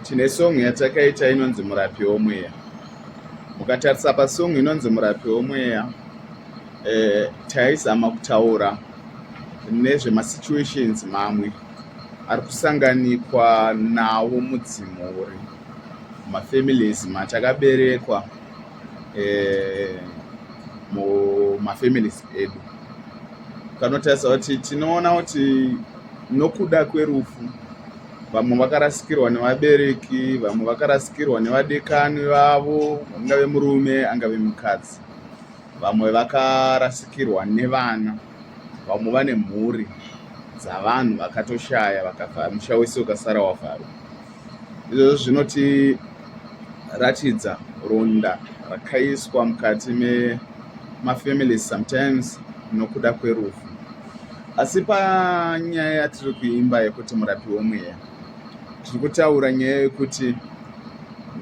Tine song yatakaita inonzi murapi womweya. Mukatarisa pasong inonzi murapi womweya, taizama kutaura nezvemasituations mamwe ari kusanganikwa nawo mudzimuri, mafamilies matakaberekwa, mumafamilies edu. Kanotarisa kuti tinoona kuti nokuda kwerufu, vamwe vakarasikirwa nevabereki, vamwe vakarasikirwa nevadekani vavo, angave murume angave mukadzi, vamwe vakarasikirwa nevana, vamwe vane mhuri dzavanhu vakatoshaya vakafa, musha wese ukasara wavharwa. Izvozvo zvinotiratidza ronda rakaiswa mukati memafamilies sometimes nokuda kwerufu. Asi panyaya yatiri kuimba yekuti murapi womweya, tiri kutaura nyaya yekuti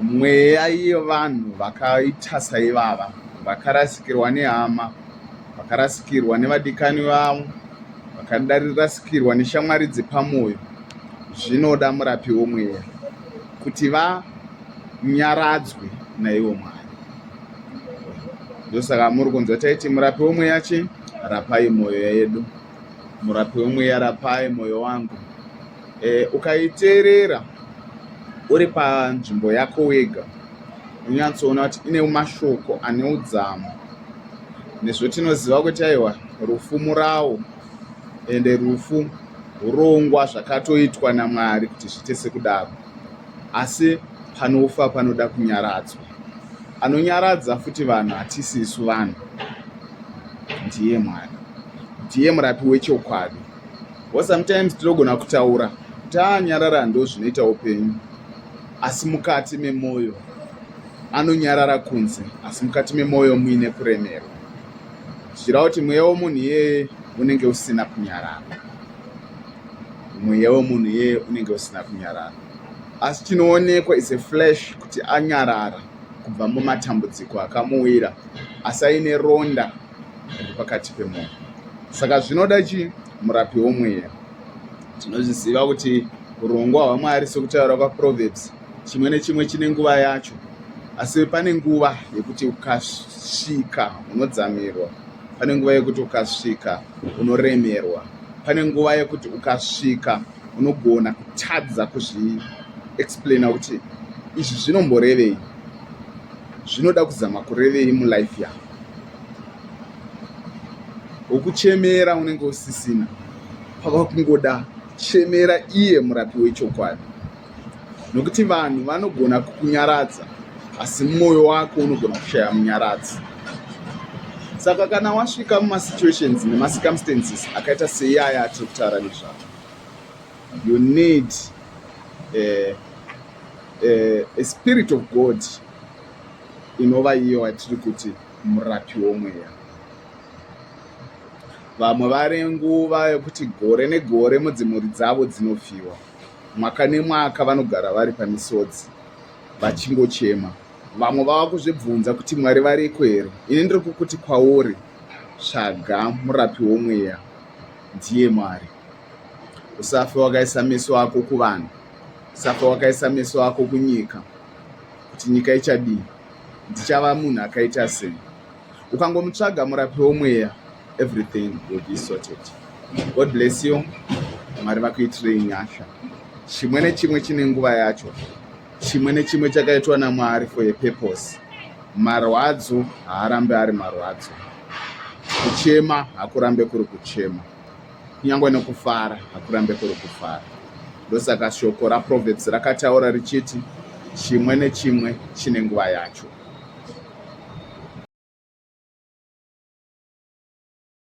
mweya yevanhu vakaita saivava, vakarasikirwa nehama, vakarasikirwa nevadikani vavo, vakarasikirwa neshamwari dzepamwoyo, zvinoda murapi womweya kuti vanyaradzwe naivo Mwari. Ndosaka muri kunzwa taiti murapi womweya chi, rapai mwoyo yedu. Murapi womweya, rapai mwoyo wangu. Ukaiteerera uri panzvimbo yako wega, unyatsoona kuti ine mashoko ane udzamu, nezvotinoziva kuti aiwa rufu murawo, ende rufu urongwa zvakatoitwa naMwari kuti zviite sekudaro. Asi panofa panoda kunyaradzwa. Anonyaradza futi vanhu hatisi isu vanhu, ndiye Mwari, ndiye murapi wechokwadi. Sometimes tinogona kutaura kuti anyarara ndo zvinoita upenyu, asi mukati memwoyo anonyarara kunze, asi mukati memwoyo muine kuremerwa. Zvichireva kuti mweya womunhu iyeye unenge usina kunyarara, mweya womunhu iyeye unenge usina kunyarara. Asi chinoonekwa is a flesh kuti anyarara kubva mumatambudziko akamuwira, asi aine ronda pakati pemwoyo. Saka zvinoda chi? Murapi womweya. Tinozviziva kuti urongwa hwaMwari sokutaura kwaProverbs, chimwe nechimwe chine nguva yacho. Asi pane nguva yekuti ukasvika unodzamirwa, pane nguva yekuti ukasvika unoremerwa, pane nguva yekuti ukasvika unogona kutadza kuzviexplaina kuti izvi zvinomborevei, zvinoda kuzama kurevei mulife yako. Ukuchemera unenge usisina, pavakungoda chemera iye murapi wechokwadi. Nokuti vanhu vanogona kukunyaradza, asi mwoyo wako unogona kushaya munyaradzi. Saka kana wasvika mumasituations nemacircumstances akaita seiyaya atiri kutaura nezvavo, you need a spirit of God inova iyo watiri kuti murapi womweya. Vamwe vari nguva yokuti gore negore mudzimuri dzavo dzinofiwa, mwaka nemwaka vanogara vari pamisodzi vachingochema. Vamwe vava kuzvibvunza kuti Mwari variko here. Ini ndiri kukuti kwauri, tsvaga murapi womweya, ndiye Mwari. Usafe wakaisa meso ako kuvanhu, usafe wakaisa meso ako kunyika, kuti nyika ichadii, ndichava munhu akaita sei. Ukangomutsvaga murapi womweya, everything will be sorted. God bless you. Mwari vakuitirei nyasha. Chimwe nechimwe chine nguva yacho, chimwe nechimwe chakaitwa naMwari for a purpose. Marwadzo haarambe ari marwadzo, kuchema hakurambe kuri kuchema, kunyangwe nokufara hakurambe kuri kufara. Ndosaka shoko raProverbs rakataura richiti chimwe nechimwe chine nguva yacho.